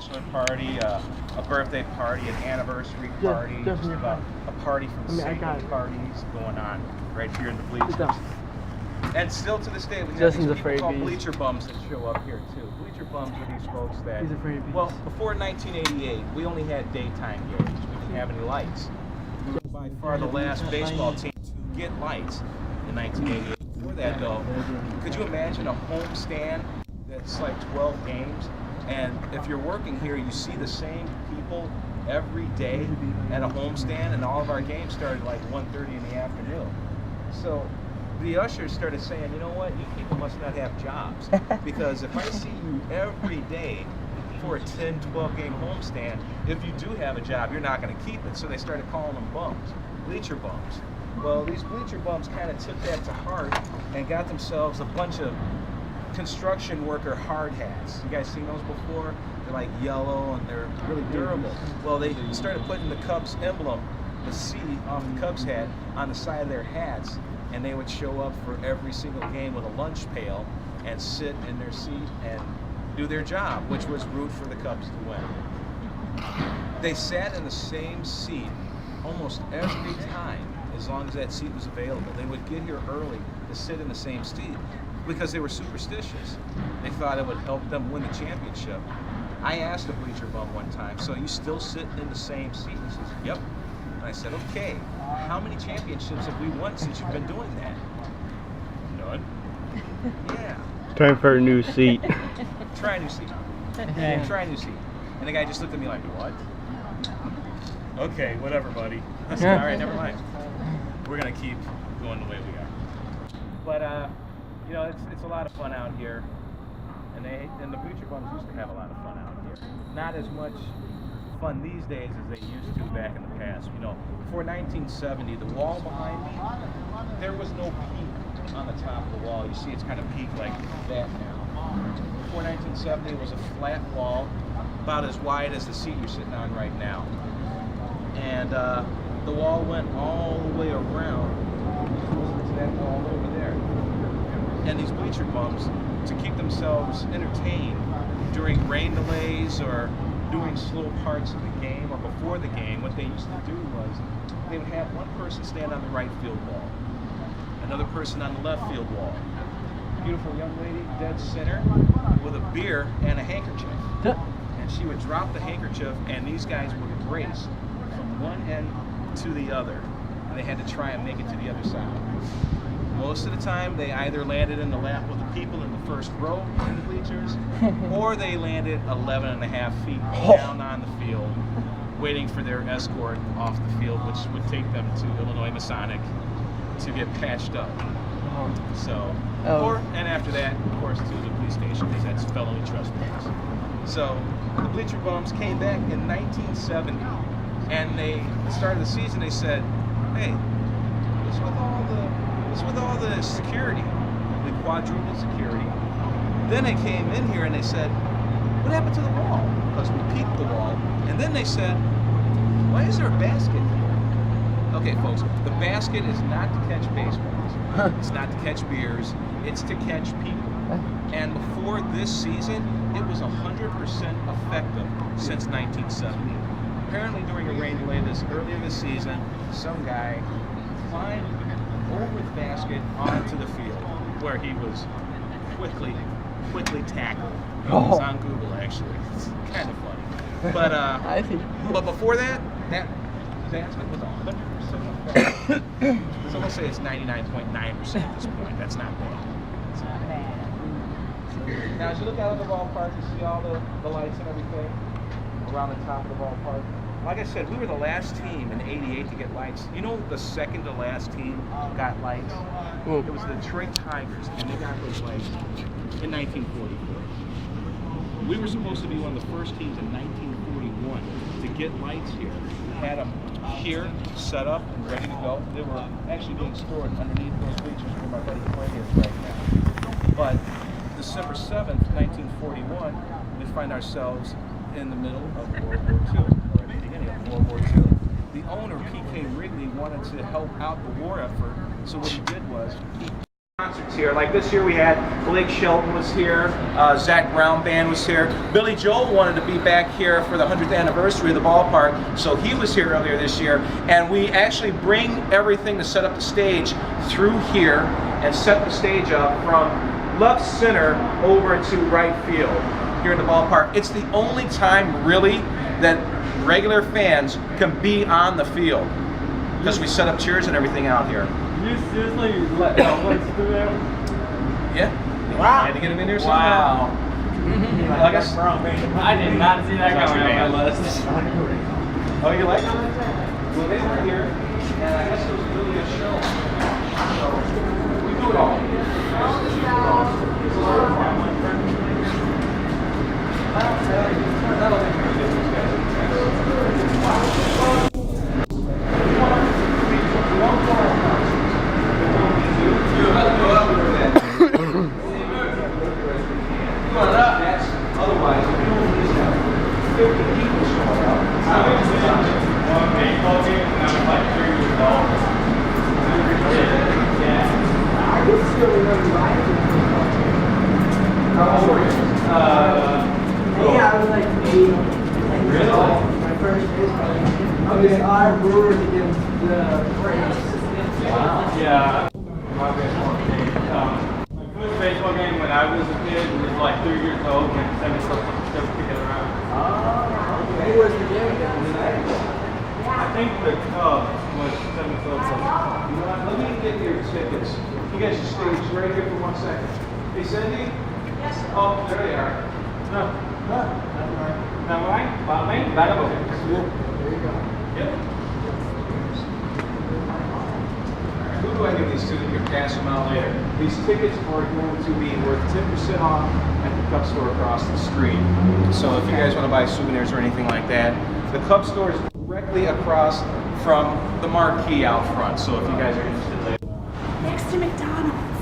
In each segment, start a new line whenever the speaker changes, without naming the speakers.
bachelor party, a birthday party, an anniversary party, just about a party from single parties going on right here in the bleachers. And still to this day, we have these people called bleacher bums that show up here too. Bleacher bums are these folks that, well, before 1988, we only had daytime games. We didn't have any lights. We were by far the last baseball team to get lights in 1988. Before that, though, could you imagine a home stand that's like 12 games? And if you're working here, you see the same people every day at a home stand, and all of our games started like 1:30 in the afternoon. So the ushers started saying, you know what, you people must not have jobs, because if I see you every day for a 10, 12 game homestand, if you do have a job, you're not going to keep it. So they started calling them bums, bleacher bums. Well, these bleacher bums kind of took that to heart and got themselves a bunch of construction worker hard hats. You guys seen those before? They're like yellow and they're really durable. Well, they started putting the Cubs emblem, the C off the Cubs hat, on the side of their hats, and they would show up for every single game with a lunch pail and sit in their seat and do their job, which was root for the Cubs to win. They sat in the same seat almost every time, as long as that seat was available. They would get here early to sit in the same seat because they were superstitious. They thought it would help them win the championship. I asked a bleacher bum one time, so you still sitting in the same seat? He says, yep. And I said, okay, how many championships have we won since you've been doing that? None. Yeah.
Time for a new seat.
Try a new seat. Yeah, try a new seat. And the guy just looked at me like, what? Okay, whatever, buddy. I said, all right, never mind. We're going to keep going the way we are. But, you know, it's a lot of fun out here. And the bleacher bums used to have a lot of fun out here. Not as much fun these days as they used to back in the past. You know, before 1970, the wall behind me, there was no peak on the top of the wall. You see it's kind of peaked like that now. Before 1970, it was a flat wall, about as wide as the seat you're sitting on right now. And the wall went all the way around to that wall over there. And these bleacher bums, to keep themselves entertained during rain delays or doing slow parts of the game or before the game, what they used to do was they would have one person stand on the right field wall, another person on the left field wall. Beautiful young lady, dead center, with a beer and a handkerchief. And she would drop the handkerchief, and these guys would race from one end to the other, and they had to try and make it to the other side. Most of the time, they either landed in the lap of the people in the first row in the bleachers, or they landed 11.5 feet down on the field, waiting for their escort off the field, which would take them to Illinois Masonic to get patched up. So, and after that, of course, to the police station, because that's felony trespass. So, the bleacher bums came back in 1970, and they started the season. They said, "Hey, what's with all the security? We quadrupled security." Then they came in here and they said, "What happened to the wall?" Because we peaked the wall. And then they said, "Why is there a basket here?" Okay, folks, the basket is not to catch baseballs. It's not to catch beers. It's to catch people. And before this season, it was 100% effective since 1970. Apparently, during a rain delay earlier this season, some guy climbed over the basket onto the field, where he was quickly tackled. It's on Google, actually. It's kind of funny. But
I see.
But before that basket was 100% effective. So let's say it's 99.9% at this point. That's not bad. It's not bad. Now, as you look out of the ballpark, you see all the lights and everything around the top of the ballpark. Like I said, we were the last team in '88 to get lights. You know, the second to last team got lights? It was the Detroit Tigers, and they got those lights in 1944. We were supposed to be one of the first teams in 1941 to get lights here. We had them here, set up, and ready to go. They were actually being stored underneath those bleachers where my buddy Clay is right now. But December 7th, 1941, we find ourselves in the middle of World War II. World War II. The owner, P.K. Wrigley, wanted to help out the war effort, so what he did was he Concerts here. Like this year we had Blake Shelton was here, Zach Brown Band was here. Billy Joel wanted to be back here for the 100th anniversary of the ballpark, so he was here earlier this year. And we actually bring everything to set up the stage through here and set the stage up from left center over to right field here in the ballpark. It's the only time really that regular fans can be on the field because we set up chairs and everything out here.
You seriously let Elvis do that?
Yeah.
Wow.
I had to get him in there somehow.
Wow.
Like I
did not see that coming on my list.
Oh, you like them? Well, they were here, and I guess it was really a show. So, we do it all. It's a lot of fun. That'll make a difference, guys. Otherwise, if you don't just have 50 people showing up, it's not going to be done.
One baseball game when I was like 3 years old. Yeah.
I can still remember mine.
How old were you?
Yeah, I was like 8.
Really?
My first baseball game. I was our Brewers against the Braves.
Wow.
Yeah. My baseball game. My first baseball game when I was a kid was like 3 years old when 7 together around.
Who was the game against?
I think the Cubs was 7
You know what? Let me get your tickets. You guys just stay right here for 1 second. Hey, Cindy? Yes. Oh, there they are.
No. Now, right? About me?
There you go.
Yep. Who do I give these to? You can pass them out later. These tickets are going to be worth 10% off at the Cub store across the street. So if you guys want to buy souvenirs or anything like that, the Cub store is directly across from the marquee out front. So if you guys are interested later.
Next to McDonald's.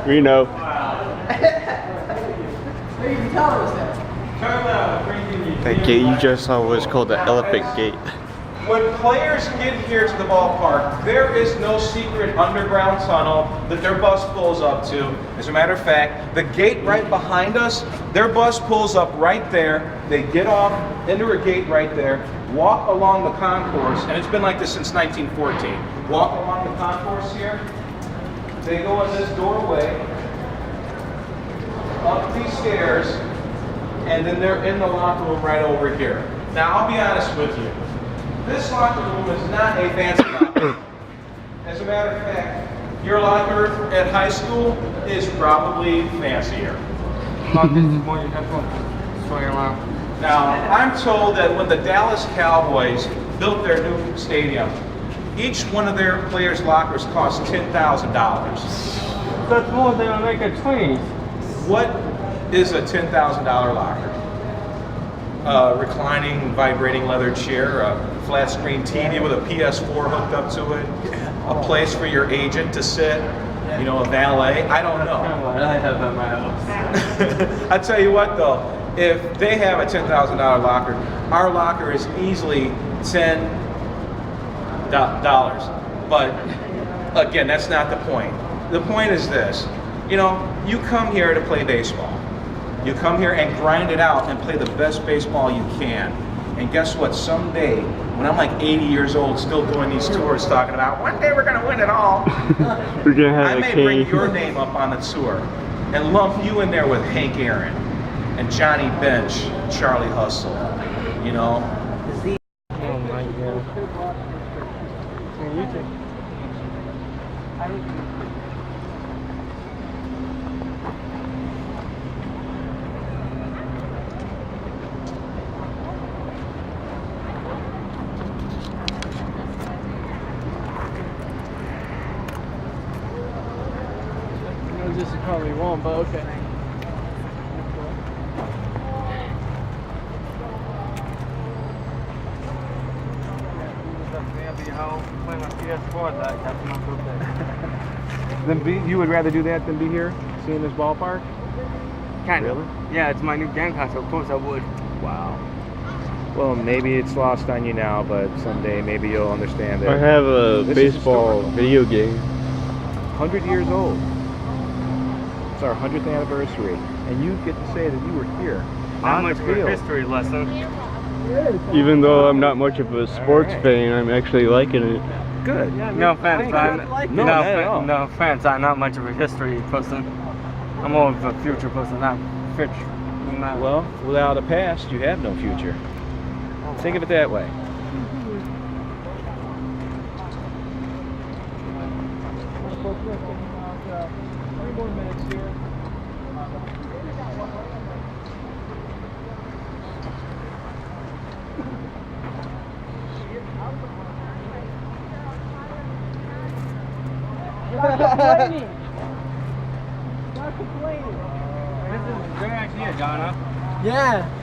We know.
Hey, you can tell us that.
That gate you just saw was called the Elephant Gate.
When players get here to the ballpark, there is no secret underground tunnel that their bus pulls up to. As a matter of fact, the gate right behind us, their bus pulls up right there. They get off into a gate right there, walk along the concourse, and it's been like this since 1914. Walk along the concourse here. They go in this doorway, up these stairs, and then they're in the locker room right over here. Now, I'll be honest with you. This locker room is not a fancy locker. As a matter of fact, your locker at high school is probably fancier. Now, I'm told that when the Dallas Cowboys built their new stadium, each one of their players' lockers cost $10,000.
That's more than like a train.
What is a $10,000 locker? A reclining, vibrating leather chair, a flat screen TV with a PS4 hooked up to it, a place for your agent to sit, you know, a valet. I don't know.
I have that at my house.
I tell you what though, if they have a $10,000 locker, our locker is easily $10. But again, that's not the point. The point is this, you know, you come here to play baseball. You come here and grind it out and play the best baseball you can. And guess what? Someday, when I'm like 80 years old, still doing these tours talking about, one day we're going to win it all.
We're gonna have
I
a
may
king.
bring your name up on the tour and lump you in there with Hank Aaron and Johnny Bench, Charlie Hustle, you know?
Oh my god. This is probably wrong, but okay.
Then you would rather do that than be here, seeing this ballpark?
Kind of. Yeah, it's my new game console. Of course I would.
Wow. Well, maybe it's lost on you now, but someday maybe you'll understand
I
that.
have a
This is
baseball
historical.
video game.
100 years old. It's our 100th anniversary, and you get to say that you were here
Not
on
much
the
of a
field.
history lesson.
Even though I'm not much of a sports fan, I'm actually liking it.
Good.
No offense,
No, not at all.
no offense. I'm not much of a history person. I'm more of a future person, not future.
Well, without a past, you have no future. Think of it that way.
This is a great idea, Donna.
Yeah.